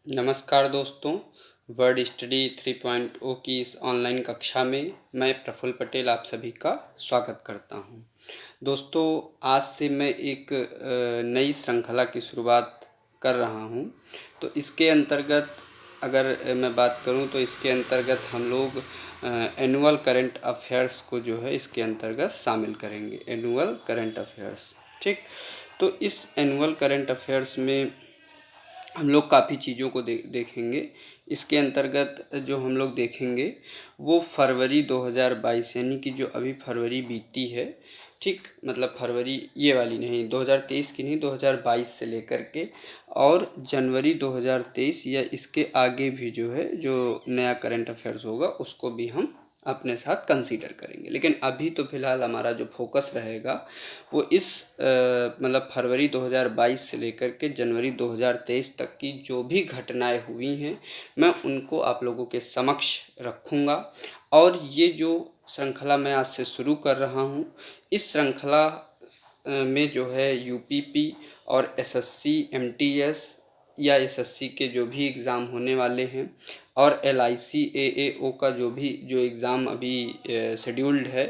नमस्कार दोस्तों। Word study 3.0 की इस ऑनलाइन कक्षा में मैं प्रफुल्ल पटेल आप सभी का स्वागत करता हूं। दोस्तों, आज से मैं एक नई श्रृंखला की शुरुआत कर रहा हूं। तो इसके अंतर्गत अगर मैं बात करूं तो इसके अंतर्गत हम लोग एनुअल करंट अफेयर्स को जो है इसके अंतर्गत शामिल करेंगे। एनुअल करंट अफेयर्स, ठीक। तो इस एनुअल करंट अफेयर्स में हम लोग काफ़ी चीज़ों को देखेंगे। इसके अंतर्गत जो हम लोग देखेंगे वो फरवरी 2022 यानी कि जो अभी फरवरी बीती है, ठीक, मतलब फरवरी ये वाली नहीं, 2023 की नहीं, 2022 से लेकर के और जनवरी 2023 या इसके आगे भी जो है जो नया करंट अफेयर्स होगा उसको भी हम अपने साथ कंसीडर करेंगे। लेकिन अभी तो फ़िलहाल हमारा जो फोकस रहेगा वो इस मतलब फरवरी 2022 से लेकर के जनवरी 2023 तक की जो भी घटनाएं हुई हैं मैं उनको आप लोगों के समक्ष रखूँगा। और ये जो श्रृंखला मैं आज से शुरू कर रहा हूँ, इस श्रृंखला में जो है यूपीपी और एसएससी, एमटीएस या एसएससी के जो भी एग्ज़ाम होने वाले हैं और एलआईसी एएओ का जो एग्ज़ाम अभी शेड्यूल्ड है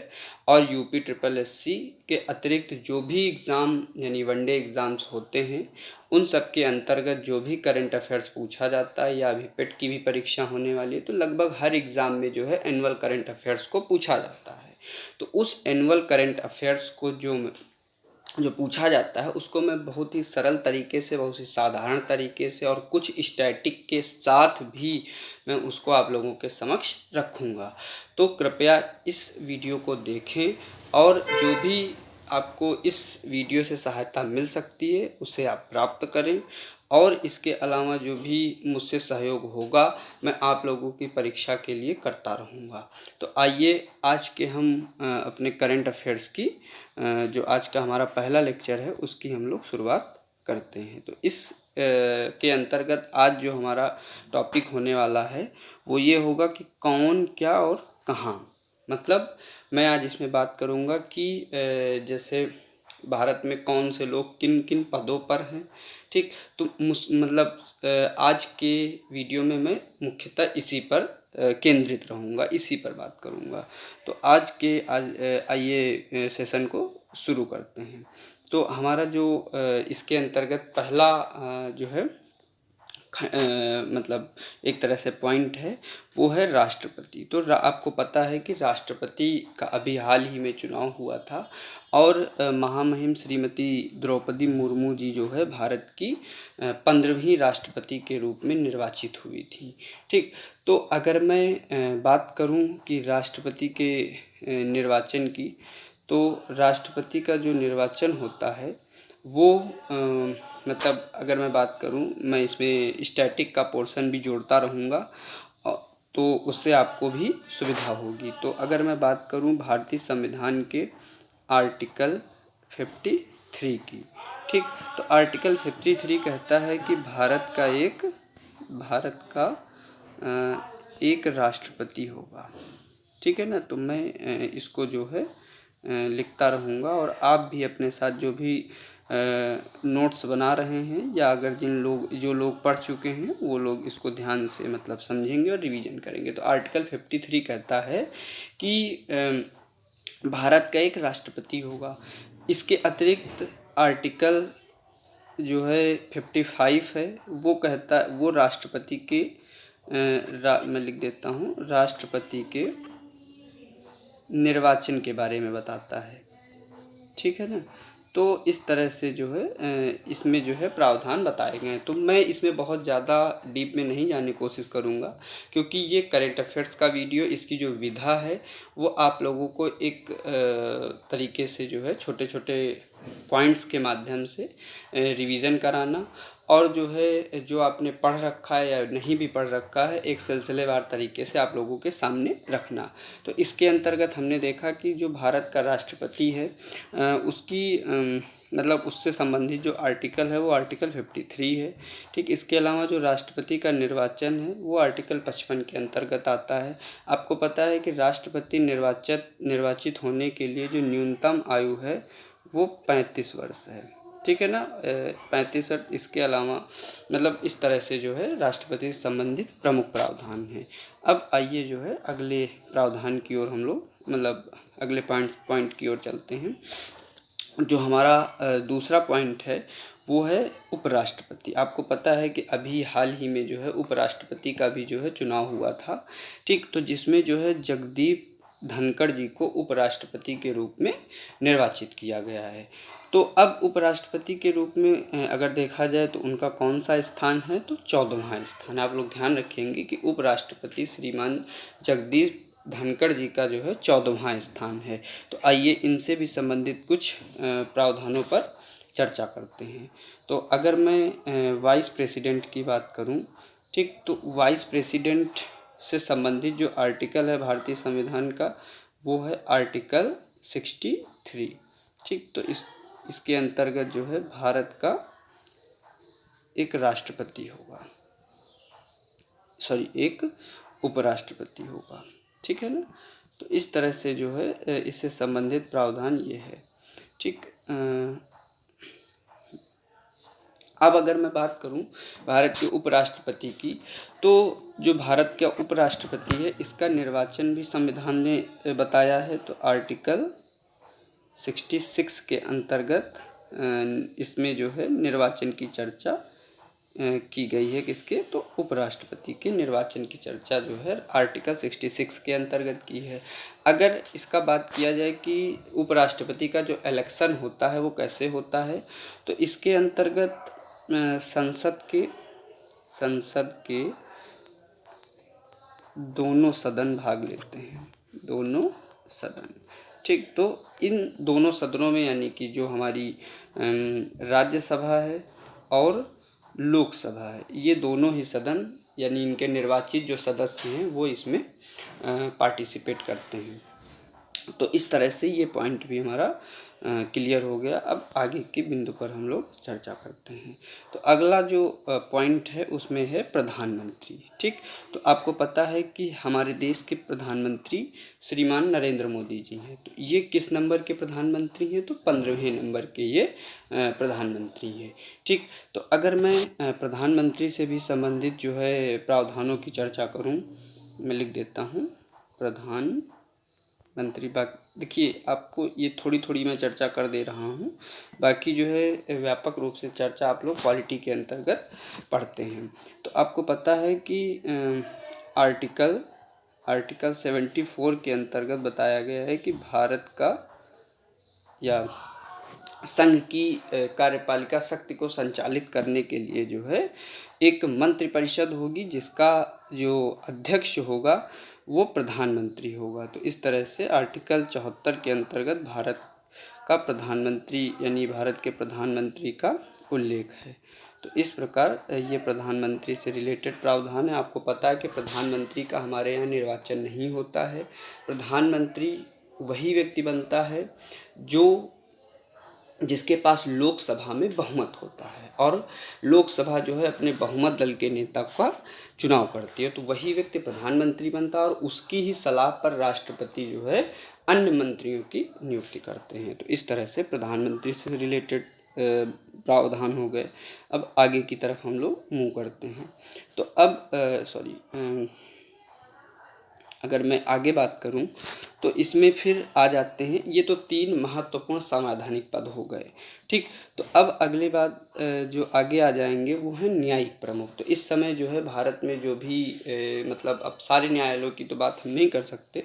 और यूपी ट्रिपल एससी के अतिरिक्त जो भी एग्ज़ाम यानी वनडे एग्ज़ाम्स होते हैं उन सब के अंतर्गत जो भी करंट अफेयर्स पूछा जाता है या अभी पेट की भी परीक्षा होने वाली है तो लगभग हर एग्ज़ाम में जो है एनुअल करंट अफेयर्स को पूछा जाता है। तो उस एनुअल करंट अफेयर्स को जो पूछा जाता है उसको मैं बहुत ही सरल तरीके से, बहुत ही साधारण तरीके से और कुछ स्टैटिक के साथ भी मैं उसको आप लोगों के समक्ष रखूँगा। तो कृपया इस वीडियो को देखें और जो भी आपको इस वीडियो से सहायता मिल सकती है उसे आप प्राप्त करें और इसके अलावा जो भी मुझसे सहयोग होगा मैं आप लोगों की परीक्षा के लिए करता रहूँगा। तो आइए आज के हम अपने करंट अफेयर्स की जो आज का हमारा पहला लेक्चर है उसकी हम लोग शुरुआत करते हैं। तो इस के अंतर्गत आज जो हमारा टॉपिक होने वाला है वो ये होगा कि कौन, क्या और कहाँ। मतलब मैं आज इसमें बात करूँगा कि जैसे भारत में कौन से लोग किन किन पदों पर हैं, ठीक। तो मतलब आज के वीडियो में मैं मुख्यतः इसी पर केंद्रित रहूँगा, इसी पर बात करूँगा। तो आज आइए सेशन को शुरू करते हैं। तो हमारा जो इसके अंतर्गत पहला जो है मतलब एक तरह से पॉइंट है वो है राष्ट्रपति। तो आपको पता है कि राष्ट्रपति का अभी हाल ही में चुनाव हुआ था और महामहिम श्रीमती द्रौपदी मुर्मू जी जो है भारत की 15वीं राष्ट्रपति के रूप में निर्वाचित हुई थी, ठीक। तो अगर मैं बात करूं कि राष्ट्रपति के निर्वाचन की, तो राष्ट्रपति का जो निर्वाचन होता है वो मतलब अगर मैं बात करूं, मैं इसमें स्टैटिक का पोर्शन भी जोड़ता रहूँगा तो उससे आपको भी सुविधा होगी। तो अगर मैं बात करूं भारतीय संविधान के आर्टिकल 53 की, ठीक। तो आर्टिकल 53 कहता है कि भारत का एक राष्ट्रपति होगा, ठीक है ना। तो मैं इसको जो है लिखता रहूँगा और आप भी अपने साथ जो भी नोट्स बना रहे हैं या अगर जो लोग पढ़ चुके हैं वो लोग इसको ध्यान से मतलब समझेंगे और रिवीजन करेंगे। तो आर्टिकल 53 कहता है कि भारत का एक राष्ट्रपति होगा। इसके अतिरिक्त आर्टिकल जो है 55 है वो राष्ट्रपति के मैं लिख देता हूँ, राष्ट्रपति के निर्वाचन के बारे में बताता है, ठीक है ना। तो इस तरह से जो है इसमें जो है प्रावधान बताए गए हैं। तो मैं इसमें बहुत ज़्यादा डीप में नहीं जाने की कोशिश करूँगा क्योंकि ये करंट अफेयर्स का वीडियो, इसकी जो विधा है वो आप लोगों को एक तरीके से जो है छोटे छोटे पॉइंट्स के माध्यम से रिवीजन कराना और जो है जो आपने पढ़ रखा है या नहीं भी पढ़ रखा है एक सिलसिलेवार तरीके से आप लोगों के सामने रखना। तो इसके अंतर्गत हमने देखा कि जो भारत का राष्ट्रपति है उसकी मतलब उससे संबंधित जो आर्टिकल है वो आर्टिकल 53 है, ठीक। इसके अलावा जो राष्ट्रपति का निर्वाचन है वो आर्टिकल 55 के अंतर्गत आता है। आपको पता है कि राष्ट्रपति निर्वाचित होने के लिए जो न्यूनतम आयु है वो 35 वर्ष है, ठीक है ना। 35 इसके अलावा मतलब इस तरह से जो है राष्ट्रपति से संबंधित प्रमुख प्रावधान हैं। अब आइए जो है अगले प्रावधान की ओर हम लोग मतलब अगले पॉइंट की ओर चलते हैं। जो हमारा दूसरा पॉइंट है वो है उपराष्ट्रपति। आपको पता है कि अभी हाल ही में जो है उपराष्ट्रपति का भी जो है चुनाव हुआ था, ठीक। तो जिसमें जो है जगदीप धनखड़ जी को उपराष्ट्रपति के रूप में निर्वाचित किया गया है। तो अब उपराष्ट्रपति के रूप में अगर देखा जाए तो उनका कौन सा स्थान है, तो 14वां स्थान। आप लोग ध्यान रखेंगे कि उपराष्ट्रपति श्रीमान जगदीप धनखड़ जी का जो है 14वां स्थान है। तो आइए इनसे भी संबंधित कुछ प्रावधानों पर चर्चा करते हैं। तो अगर मैं वाइस प्रेसिडेंट की बात करूं, ठीक, तो वाइस प्रेसिडेंट से संबंधित जो आर्टिकल है भारतीय संविधान का वो है आर्टिकल 63, ठीक। तो इसके अंतर्गत जो है भारत का एक राष्ट्रपति होगा, एक उपराष्ट्रपति होगा, ठीक है ना। तो इस तरह से जो है इससे संबंधित प्रावधान ये है, ठीक। अब अगर मैं बात करूं भारत के उपराष्ट्रपति की, तो जो भारत का उपराष्ट्रपति है इसका निर्वाचन भी संविधान ने बताया है। तो आर्टिकल 66 के अंतर्गत इसमें जो है निर्वाचन की चर्चा की गई है। किसके, तो उपराष्ट्रपति के निर्वाचन की चर्चा जो है आर्टिकल 66 के अंतर्गत की है। अगर इसका बात किया जाए कि उपराष्ट्रपति का जो इलेक्शन होता है वो कैसे होता है, तो इसके अंतर्गत संसद के दोनों सदन भाग लेते हैं, दोनों सदन, ठीक। तो इन दोनों सदनों में यानी कि जो हमारी राज्यसभा है और लोकसभा है, ये दोनों ही सदन यानी इनके निर्वाचित जो सदस्य हैं वो इसमें पार्टिसिपेट करते हैं। तो इस तरह से ये पॉइंट भी हमारा क्लियर हो गया। अब आगे के बिंदु पर हम लोग चर्चा करते हैं। तो अगला जो पॉइंट है उसमें है प्रधानमंत्री, ठीक। तो आपको पता है कि हमारे देश के प्रधानमंत्री श्रीमान नरेंद्र मोदी जी हैं। तो ये किस नंबर के प्रधानमंत्री हैं, तो 15वें नंबर के ये प्रधानमंत्री हैं, ठीक। तो अगर मैं प्रधानमंत्री से भी संबंधित जो है प्रावधानों की चर्चा करूँ, मैं लिख देता हूँ प्रधानमंत्री। देखिए आपको ये थोड़ी थोड़ी मैं चर्चा कर दे रहा हूँ, बाकी जो है व्यापक रूप से चर्चा आप लोग पॉलिटी के अंतर्गत पढ़ते हैं। तो आपको पता है कि आर्टिकल 74 के अंतर्गत बताया गया है कि भारत का या संघ की कार्यपालिका शक्ति को संचालित करने के लिए जो है एक मंत्रिपरिषद होगी, जिसका जो अध्यक्ष होगा वो प्रधानमंत्री होगा। तो इस तरह से आर्टिकल 74 के अंतर्गत भारत का प्रधानमंत्री यानी भारत के प्रधानमंत्री का उल्लेख है। तो इस प्रकार ये प्रधानमंत्री से रिलेटेड प्रावधान है। आपको पता है कि प्रधानमंत्री का हमारे यहाँ निर्वाचन नहीं होता है। प्रधानमंत्री वही व्यक्ति बनता है जिसके पास लोकसभा में बहुमत होता है, और लोकसभा जो है अपने बहुमत दल के नेता का चुनाव करती है। तो वही व्यक्ति प्रधानमंत्री बनता है और उसकी ही सलाह पर राष्ट्रपति जो है अन्य मंत्रियों की नियुक्ति करते हैं। तो इस तरह से प्रधानमंत्री से रिलेटेड प्रावधान हो गए। अब आगे की तरफ हम लोग मूव करते हैं। तो अब अगर मैं आगे बात करूं तो इसमें फिर आ जाते हैं, ये तो 3 महत्वपूर्ण संवैधानिक पद हो गए, ठीक। तो अब अगली बात जो आगे आ जाएंगे वो है न्यायिक प्रमुख। तो इस समय जो है भारत में जो भी मतलब अब सारे न्यायालयों की तो बात हम नहीं कर सकते,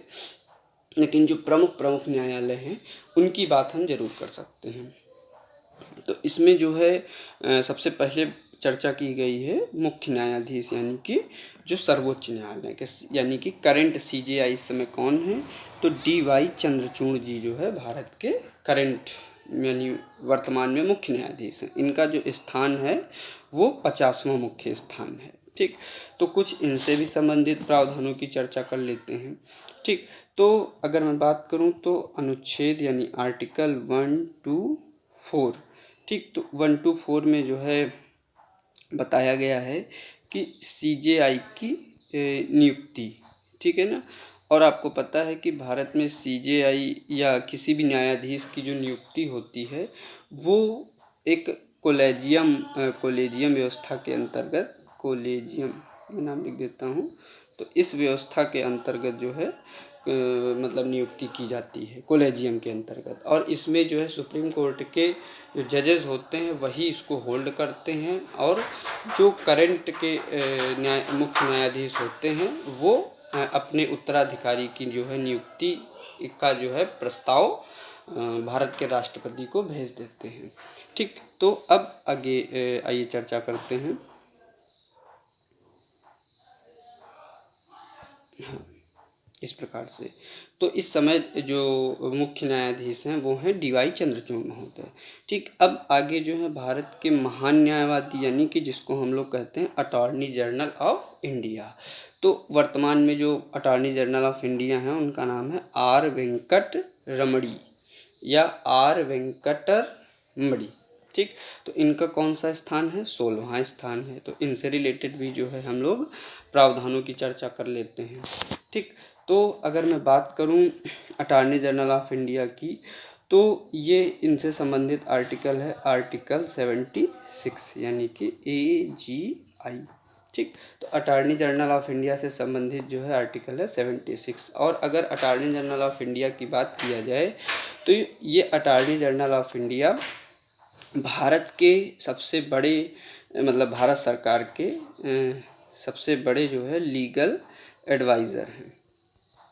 लेकिन जो प्रमुख न्यायालय हैं उनकी बात हम जरूर कर सकते हैं। तो इसमें जो है सबसे पहले चर्चा की गई है मुख्य न्यायाधीश यानी कि जो सर्वोच्च न्यायालय के यानी कि करंट सीजेआई इस समय कौन है, तो DY चंद्रचूड़ जी जो है भारत के करंट यानी वर्तमान में मुख्य न्यायाधीश हैं। इनका जो स्थान है वो 50वां मुख्य स्थान है, ठीक। तो कुछ इनसे भी संबंधित प्रावधानों की चर्चा कर लेते हैं, ठीक। तो अगर मैं बात करूं तो अनुच्छेद यानी आर्टिकल 1 to 4, ठीक। तो 1 to 4 में जो है बताया गया है कि सीजेआई की नियुक्ति, ठीक है ना। और आपको पता है कि भारत में सीजेआई या किसी भी न्यायाधीश की जो नियुक्ति होती है वो एक कोलेजियम व्यवस्था के अंतर्गत, कोलेजियम ये नाम लिख देता हूँ, तो इस व्यवस्था के अंतर्गत जो है मतलब नियुक्ति की जाती है कोलेजियम के अंतर्गत। और इसमें जो है सुप्रीम कोर्ट के जो जजेस होते हैं वही इसको होल्ड करते हैं, और जो करंट के मुख्य न्यायाधीश होते हैं वो अपने उत्तराधिकारी की जो है नियुक्ति का जो है प्रस्ताव भारत के राष्ट्रपति को भेज देते हैं। ठीक, तो अब आगे आइए चर्चा करते हैं। हाँ, इस प्रकार से तो इस समय जो मुख्य न्यायाधीश हैं वो हैं डी.वाई. चंद्रचूड़ महोदय। ठीक, अब आगे जो है भारत के महान न्यायवादी यानी कि जिसको हम लोग कहते हैं अटॉर्नी जनरल ऑफ इंडिया। तो वर्तमान में जो अटॉर्नी जनरल ऑफ इंडिया हैं उनका नाम है आर वेंकट रमणी या आर वेंकटरमणी। ठीक, तो इनका कौन सा स्थान है? 16वां स्थान है। तो इनसे रिलेटेड भी जो है हम लोग प्रावधानों की चर्चा कर लेते हैं। ठीक, तो अगर मैं बात करूं अटॉर्नी जनरल ऑफ इंडिया की, तो ये इनसे संबंधित आर्टिकल है आर्टिकल 76 यानी कि AGI। ठीक, तो अटॉर्नी जनरल ऑफ इंडिया से संबंधित जो है आर्टिकल है 76। और अगर अटॉर्नी जनरल ऑफ इंडिया की बात किया जाए तो ये attorney general of India Bharat के सबसे बड़े मतलब भारत सरकार के सबसे बड़े जो है लीगल एडवाइज़र हैं।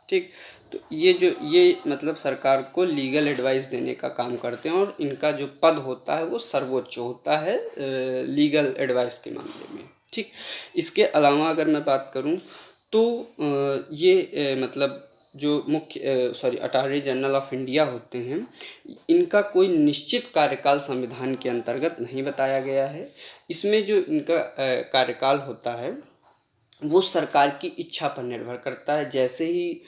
ठीक, तो ये मतलब सरकार को लीगल एडवाइस देने का काम करते हैं, और इनका जो पद होता है वो सर्वोच्च होता है लीगल एडवाइस के मामले में। ठीक, इसके अलावा अगर मैं बात करूं तो ये मतलब जो मुख्य अटॉर्नी जनरल ऑफ इंडिया होते हैं, इनका कोई निश्चित कार्यकाल संविधान के अंतर्गत नहीं बताया गया है। इसमें जो इनका कार्यकाल होता है वो सरकार की इच्छा पर निर्भर करता है। जैसे ही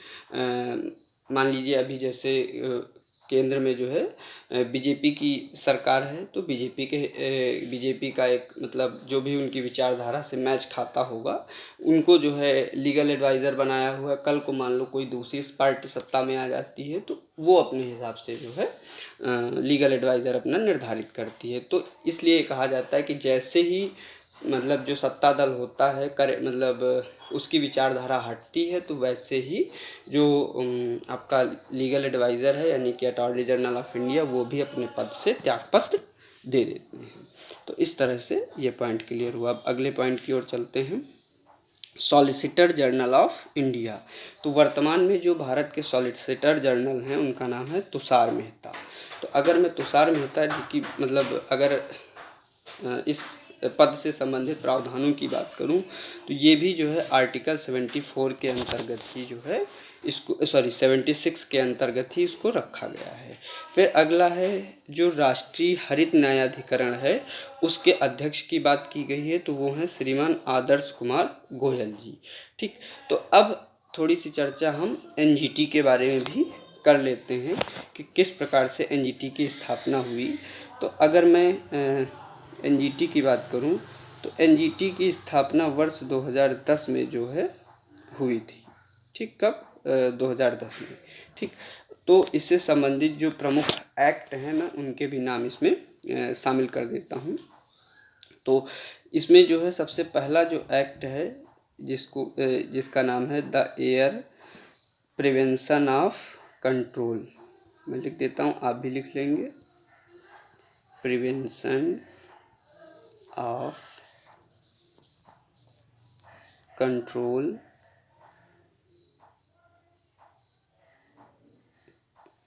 मान लीजिए अभी जैसे केंद्र में जो है बीजेपी की सरकार है, तो बीजेपी का एक मतलब जो भी उनकी विचारधारा से मैच खाता होगा उनको जो है लीगल एडवाइज़र बनाया हुआ है। कल को मान लो कोई दूसरी पार्टी सत्ता में आ जाती है तो वो अपने हिसाब से जो है लीगल एडवाइज़र अपना निर्धारित करती है। तो इसलिए कहा जाता है कि जैसे ही मतलब जो सत्ता दल होता है मतलब उसकी विचारधारा हटती है, तो वैसे ही जो आपका लीगल एडवाइज़र है यानी कि अटॉर्नी जनरल ऑफ इंडिया वो भी अपने पद से त्यागपत्र दे देते हैं। तो इस तरह से ये पॉइंट क्लियर हुआ। अब अगले पॉइंट की ओर चलते हैं, सॉलिसिटर जनरल ऑफ इंडिया। तो वर्तमान में जो भारत के सॉलिसिटर जनरल हैं उनका नाम है तुषार मेहता। तो अगर मैं तुषार मेहता जी की मतलब अगर इस पद से संबंधित प्रावधानों की बात करूं तो ये भी जो है आर्टिकल 74 के अंतर्गत ही जो है इसको 76 के अंतर्गत ही इसको रखा गया है। फिर अगला है जो राष्ट्रीय हरित न्यायाधिकरण है उसके अध्यक्ष की बात की गई है, तो वो हैं श्रीमान आदर्श कुमार गोयल जी। ठीक, तो अब थोड़ी सी चर्चा हम NGT के बारे में भी कर लेते हैं कि किस प्रकार से NGT की स्थापना हुई। तो अगर मैं NGT की बात करूं तो NGT की स्थापना वर्ष 2010 में जो है हुई थी। ठीक, कब? 2010 में। ठीक, तो इससे संबंधित जो प्रमुख एक्ट हैं मैं उनके भी नाम इसमें शामिल कर देता हूं। तो इसमें जो है सबसे पहला जो एक्ट है जिसका नाम है the air prevention of control, मैं लिख देता हूं, आप भी लिख लेंगे, prevention of control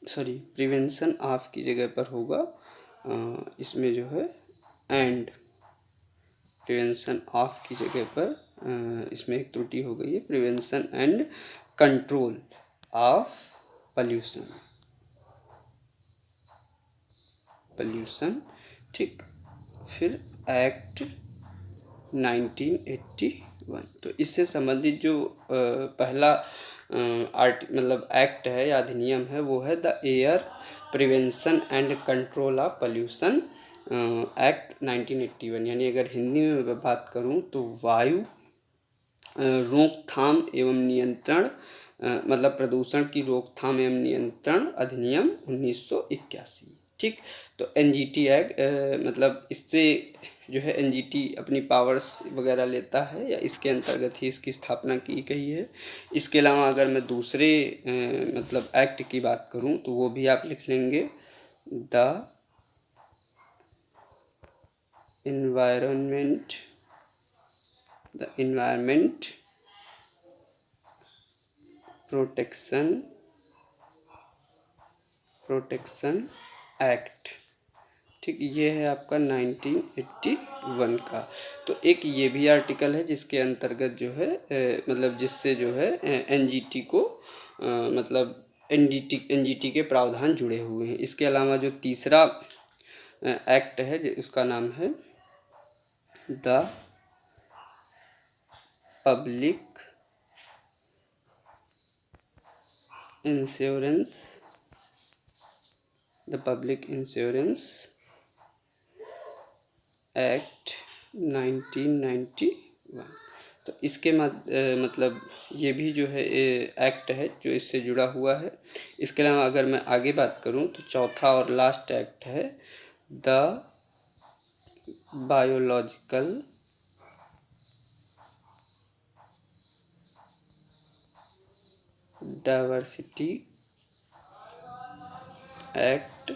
prevention of की जगह पर होगा इसमें जो है एंड, प्रिवेंशन ऑफ की जगह पर इसमें एक त्रुटि हो गई है, prevention and control of pollution. ठीक, फिर एक्ट 1981। तो इससे संबंधित जो पहला मतलब एक्ट है या अधिनियम है वो है the air prevention and control of pollution act 1981। यानी अगर हिंदी में बात करूं तो वायु रोकथाम एवं नियंत्रण मतलब प्रदूषण की रोकथाम एवं नियंत्रण अधिनियम 1981। ठीक। तो एनजीटी एक्ट मतलब इससे जो है एनजीटी अपनी पावर्स वगैरह लेता है या इसके अंतर्गत ही इसकी स्थापना की गई है। इसके अलावा अगर मैं दूसरे मतलब एक्ट की बात करूं तो वो भी आप लिख लेंगे, द इन्वायरमेंट प्रोटेक्शन एक्ट। ठीक, ये है आपका 1981 का। तो एक ये भी आर्टिकल है जिसके अंतर्गत जो है मतलब जिससे जो है एनजीटी को मतलब एनजीटी के प्रावधान जुड़े हुए हैं। इसके अलावा जो तीसरा एक्ट है उसका नाम है द पब्लिक इंश्योरेंस एक्ट 1991। तो इसके मतलब ये भी जो है एक्ट है जो इससे जुड़ा हुआ है। इसके अलावा अगर मैं आगे बात करूं तो चौथा और लास्ट एक्ट है द बायोलॉजिकल डाइवर्सिटी एक्ट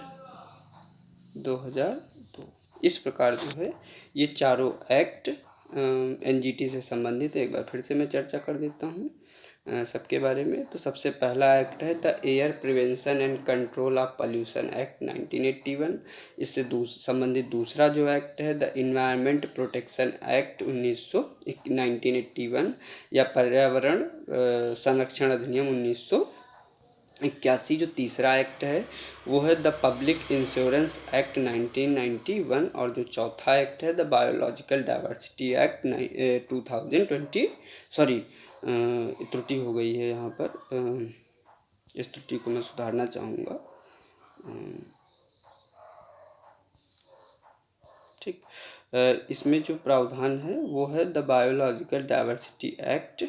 2002। इस प्रकार जो है ये चारों एक्ट एनजीटी से संबंधित है। एक बार फिर से मैं चर्चा कर देता हूँ सबके बारे में। तो सबसे पहला एक्ट है the air prevention and control of pollution act 1981। इससे संबंधित दूसरा जो एक्ट है द इन्वायरमेंट प्रोटेक्शन एक्ट 1981 या पर्यावरण संरक्षण अधिनियम 1981। जो तीसरा एक्ट है वो है द पब्लिक इंश्योरेंस एक्ट 1991 और जो चौथा एक्ट है the biological diversity act 2020। Sorry, त्रुटि हो गई है यहाँ पर, इस त्रुटि को मैं सुधारना चाहूँगा। ठीक, इसमें जो प्रावधान है वो है द बायोलॉजिकल डाइवर्सिटी एक्ट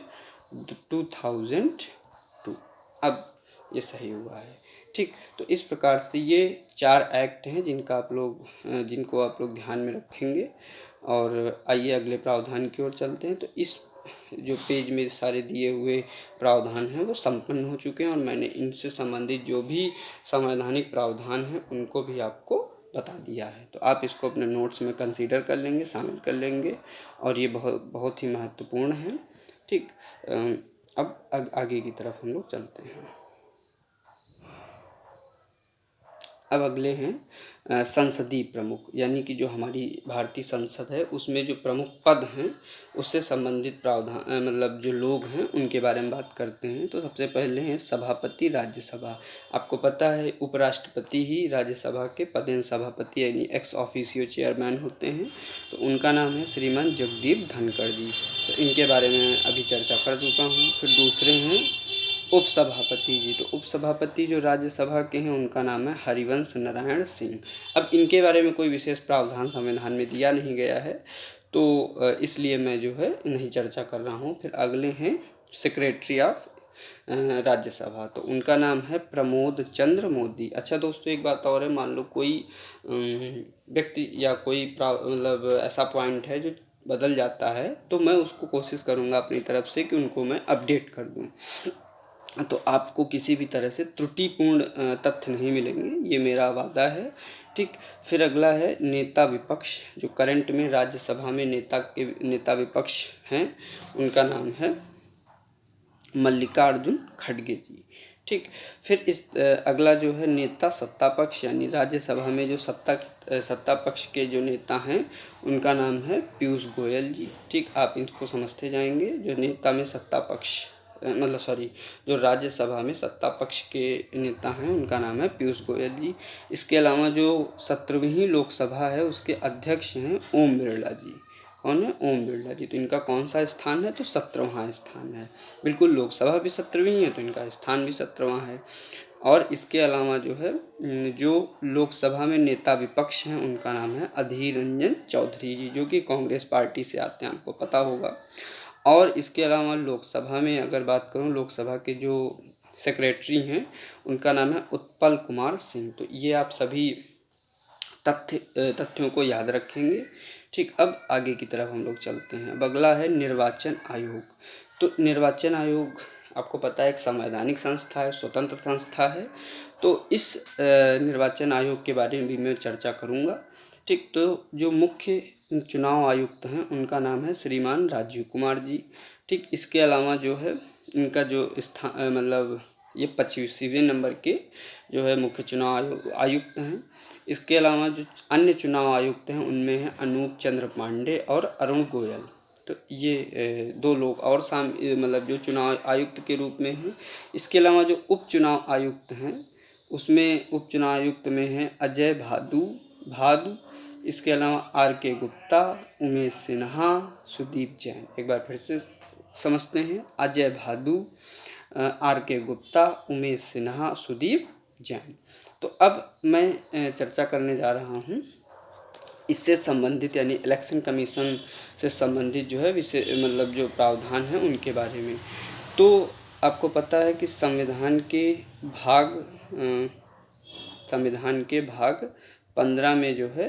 2002। अब ये सही हुआ है। ठीक, तो इस प्रकार से ये चार एक्ट हैं जिनको आप लोग ध्यान में रखेंगे। और आइए अगले प्रावधान की ओर चलते हैं। तो इस जो पेज में सारे दिए हुए प्रावधान हैं वो संपन्न हो चुके हैं और मैंने इनसे संबंधित जो भी संवैधानिक प्रावधान हैं उनको भी आपको बता दिया है। तो आप इसको अपने नोट्स में कंसीडर कर लेंगे, शामिल कर लेंगे और ये बहुत ही महत्वपूर्ण है। ठीक, अब आगे की तरफ हम लोग चलते हैं। अब अगले हैं संसदीय प्रमुख, यानी कि जो हमारी भारतीय संसद है उसमें जो प्रमुख पद हैं उससे संबंधित प्रावधान मतलब जो लोग हैं उनके बारे में बात करते हैं। तो सबसे पहले हैं सभापति राज्यसभा। आपको पता है उपराष्ट्रपति ही राज्यसभा के पदेन सभापति यानी एक्स ऑफिशियो चेयरमैन होते हैं। तो उनका नाम है श्रीमान जगदीप धनखड़ जी। तो इनके बारे में अभी चर्चा कर चुका हूँ। फिर दूसरे हैं उपसभापति जी। तो उपसभापति जो राज्यसभा के हैं उनका नाम है हरिवंश नारायण सिंह। अब इनके बारे में कोई विशेष प्रावधान संविधान में दिया नहीं गया है तो इसलिए मैं जो है नहीं चर्चा कर रहा हूँ। फिर अगले हैं सेक्रेटरी ऑफ राज्यसभा। तो उनका नाम है प्रमोद चंद्र मोदी। अच्छा दोस्तों, एक बात और है, मान लो कोई व्यक्ति या कोई मतलब ऐसा पॉइंट है जो बदल जाता है तो मैं उसको कोशिश करूँगा अपनी तरफ से कि उनको मैं अपडेट कर दूँ। तो आपको किसी भी तरह से त्रुटिपूर्ण तथ्य नहीं मिलेंगे, ये मेरा वादा है। ठीक, फिर अगला है नेता विपक्ष। जो करंट में राज्यसभा में नेता विपक्ष हैं उनका नाम है मल्लिकार्जुन खड़गे जी। ठीक, फिर अगला जो है नेता सत्ता पक्ष, यानी राज्यसभा में जो सत्ता पक्ष के जो नेता हैं उनका नाम है पीयूष गोयल जी। ठीक, आप इनको समझते जाएंगे। जो नेता में सत्ता पक्ष मतलब सॉरी जो राज्यसभा में सत्ता पक्ष के नेता हैं उनका नाम है पीयूष गोयल जी। इसके अलावा जो 17वीं लोकसभा है उसके अध्यक्ष हैं ओम बिरला जी। कौन है? ओम बिरला जी। तो इनका कौन सा स्थान है? तो 17वां स्थान है। बिल्कुल, लोकसभा भी 17वीं है तो इनका स्थान भी 17वां है। और इसके अलावा जो है जो लोकसभा में नेता विपक्ष हैं उनका नाम है अधीर रंजन चौधरी जी, जो कि कांग्रेस पार्टी से आते हैं, आपको पता होगा। और इसके अलावा लोकसभा में अगर बात करूं, लोकसभा के जो सेक्रेटरी हैं उनका नाम है उत्पल कुमार सिंह। तो ये आप सभी तथ्यों को याद रखेंगे। ठीक, अब आगे की तरफ हम लोग चलते हैं। अब अगला है निर्वाचन आयोग। तो निर्वाचन आयोग आपको पता है एक संवैधानिक संस्था है, स्वतंत्र संस्था है। तो इस निर्वाचन आयोग के बारे में भी मैं चर्चा करूँगा। ठीक, तो जो मुख्य चुनाव आयुक्त हैं उनका नाम है श्रीमान राजीव कुमार जी। ठीक, इसके अलावा जो है इनका जो स्थान मतलब ये 25वें नंबर के जो है मुख्य चुनाव आयुक्त हैं। इसके अलावा जो अन्य चुनाव आयुक्त हैं उनमें हैं अनूप चंद्र पांडे और अरुण गोयल। तो ये दो लोग और मतलब जो चुनाव आयुक्त के रूप में हैं। इसके अलावा जो उप चुनाव आयुक्त हैं उसमें उप चुनाव आयुक्त में हैं अजय भादु। इसके अलावा R.K. गुप्ता, उमेश सिन्हा, सुदीप जैन। एक बार फिर से समझते हैं। अजय भादु, R.K. गुप्ता, उमेश सिन्हा, सुदीप जैन। तो अब मैं चर्चा करने जा रहा हूँ इससे संबंधित यानी इलेक्शन कमीशन से संबंधित जो है विषय मतलब जो प्रावधान है उनके बारे में। तो आपको पता है कि संविधान के भाग 15 में जो है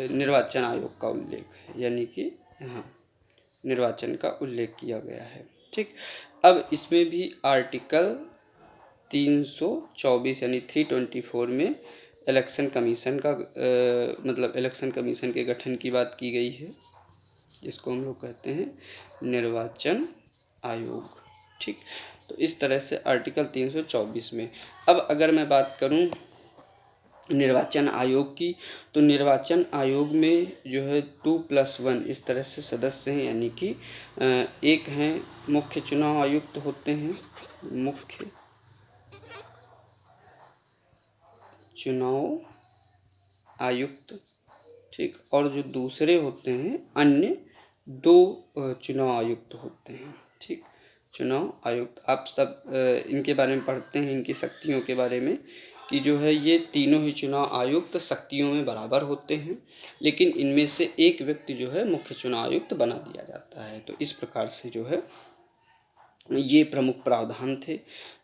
निर्वाचन आयोग का उल्लेख है, यानी कि हाँ निर्वाचन का उल्लेख किया गया है। ठीक, अब इसमें भी आर्टिकल 324 यानी 324 में इलेक्शन कमीशन का मतलब इलेक्शन कमीशन के गठन की बात की गई है, जिसको हम लोग कहते हैं निर्वाचन आयोग। ठीक, तो इस तरह से आर्टिकल 324 में। अब अगर मैं बात करूं निर्वाचन आयोग की, तो निर्वाचन आयोग में जो है 2+1 इस तरह से सदस्य हैं, यानी कि एक हैं मुख्य चुनाव आयुक्त होते हैं, मुख्य चुनाव आयुक्त। ठीक, और जो दूसरे होते हैं अन्य 2 चुनाव आयुक्त होते हैं। ठीक, चुनाव आयुक्त आप सब इनके बारे में पढ़ते हैं, इनकी शक्तियों के बारे में कि जो है ये तीनों ही चुनाव आयुक्त शक्तियों में बराबर होते हैं, लेकिन इनमें से एक व्यक्ति जो है मुख्य चुनाव आयुक्त बना दिया जाता है। तो इस प्रकार से जो है ये प्रमुख प्रावधान थे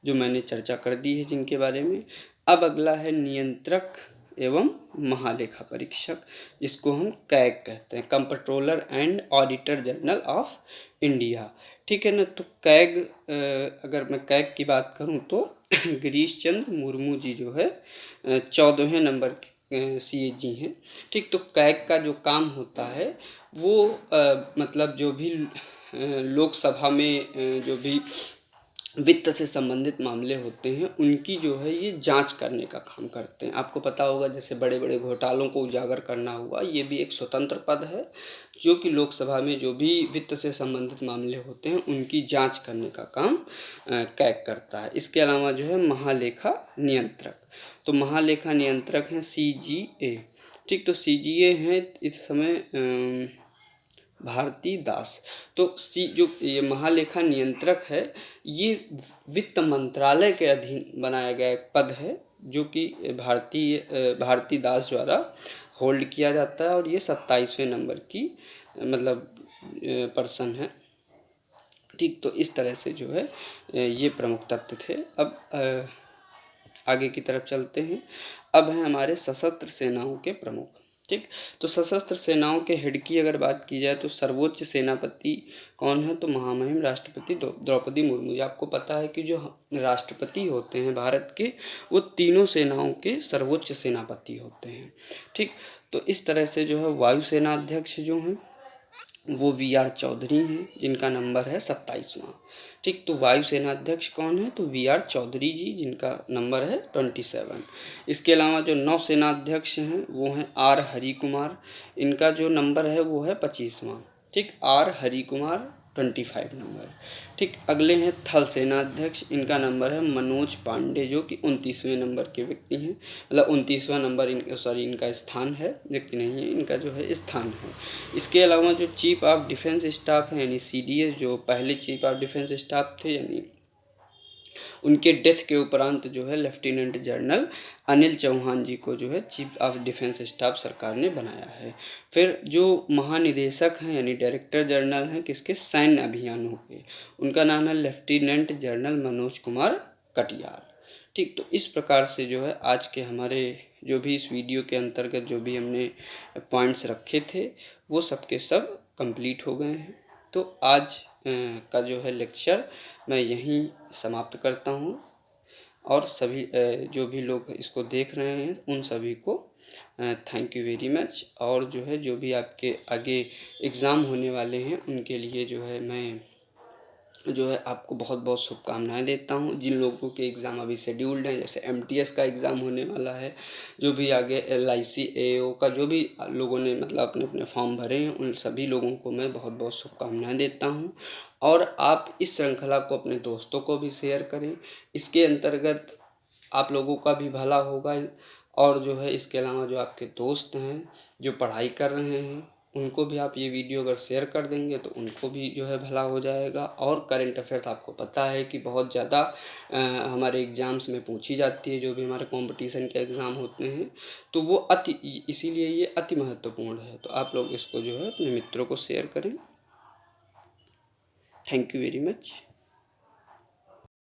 जो मैंने चर्चा कर दी है जिनके बारे में। अब अगला है नियंत्रक एवं महालेखा परीक्षक, जिसको हम कैग कहते हैं, comptroller and auditor general of India. ठीक है ना। तो कैग अगर मैं कैग की बात करूं तो गिरीश चंद्र मुर्मू जी जो है 14वें नंबर के CAG हैं। ठीक, तो कैग का जो काम होता है वो मतलब जो भी लोकसभा में जो भी वित्त से संबंधित मामले होते हैं उनकी जो है ये जांच करने का काम करते हैं। आपको पता होगा जैसे बड़े बड़े घोटालों को उजागर करना हुआ, ये भी एक स्वतंत्र पद है जो कि लोकसभा में जो भी वित्त से संबंधित मामले होते हैं उनकी जांच करने का काम कैग करता है। इसके अलावा जो है महालेखा नियंत्रक, तो महालेखा नियंत्रक हैं CGA। ठीक, तो CGA हैं इस समय भारती दास। तो जो ये महालेखा नियंत्रक है ये वित्त मंत्रालय के अधीन बनाया गया एक पद है जो कि भारती दास द्वारा होल्ड किया जाता है, और ये 27वें नंबर की मतलब पर्सन है। ठीक, तो इस तरह से जो है ये प्रमुख तथ्य थे। अब आगे की तरफ चलते हैं। अब हैं हमारे सशस्त्र सेनाओं के प्रमुख। ठीक, तो सशस्त्र सेनाओं के हेड की अगर बात की जाए तो सर्वोच्च सेनापति कौन है, तो महामहिम राष्ट्रपति द्रौपदी मुर्मू। आपको पता है कि जो राष्ट्रपति होते हैं भारत के वो तीनों सेनाओं के सर्वोच्च सेनापति होते हैं। ठीक, तो इस तरह से जो है वायुसेना अध्यक्ष जो हैं वो VR चौधरी हैं जिनका नंबर है 27वां। ठीक, तो वायुसेना अध्यक्ष कौन है, तो VR चौधरी जी जिनका नंबर है 27। इसके अलावा जो नौसेना अध्यक्ष हैं वो हैं R हरि कुमार, इनका जो नंबर है वो है 25वां। ठीक, R हरि कुमार 25 नंबर। ठीक, अगले हैं थल सेना अध्यक्ष, इनका नंबर है मनोज पांडे जो कि 29वें नंबर के व्यक्ति हैं, मतलब 29वां नंबर इनका स्थान है, व्यक्ति नहीं है, इनका जो है स्थान है। इसके अलावा जो चीफ ऑफ डिफेंस स्टाफ है यानी CDS, जो पहले चीफ ऑफ डिफेंस स्टाफ थे यानी उनके डेथ के उपरांत जो है लेफ्टिनेंट जनरल अनिल चौहान जी को जो है चीफ ऑफ डिफेंस स्टाफ सरकार ने बनाया है। फिर जो महानिदेशक हैं यानी डायरेक्टर जनरल हैं किसके, सैन्य अभियानों के, उनका नाम है लेफ्टिनेंट जनरल मनोज कुमार कटियार। ठीक, तो इस प्रकार से जो है आज के हमारे जो भी इस वीडियो के अंतर्गत जो भी हमने पॉइंट्स रखे थे वो सब के सब कंप्लीट हो गए हैं। तो आज का जो है लेक्चर मैं यहीं समाप्त करता हूँ और सभी जो भी लोग इसको देख रहे हैं उन सभी को थैंक यू वेरी मच। और जो है जो भी आपके आगे एग्ज़ाम होने वाले हैं उनके लिए जो है मैं जो है आपको बहुत बहुत शुभकामनाएं देता हूँ। जिन लोगों के एग्ज़ाम अभी शेड्यूल्ड हैं, जैसे एमटीएस का एग्ज़ाम होने वाला है, जो भी आगे एलआईसी एओ का जो भी लोगों ने मतलब अपने अपने फॉर्म भरे हैं उन सभी लोगों को मैं बहुत बहुत शुभकामनाएं देता हूँ। और आप इस श्रृंखला को अपने दोस्तों को भी शेयर करें। इसके अंतर्गत आप लोगों का भी भला होगा। और जो है इसके अलावा जो आपके दोस्त हैं जो पढ़ाई कर रहे हैं उनको भी आप ये वीडियो अगर शेयर कर देंगे तो उनको भी जो है भला हो जाएगा। और करंट अफेयर्स आपको पता है कि बहुत ज़्यादा हमारे एग्ज़ाम्स में पूछी जाती है, जो भी हमारे कंपटीशन के एग्ज़ाम होते हैं, तो वो इसीलिए ये अति महत्वपूर्ण है। तो आप लोग इसको जो है अपने मित्रों को शेयर करें। Thank you very much.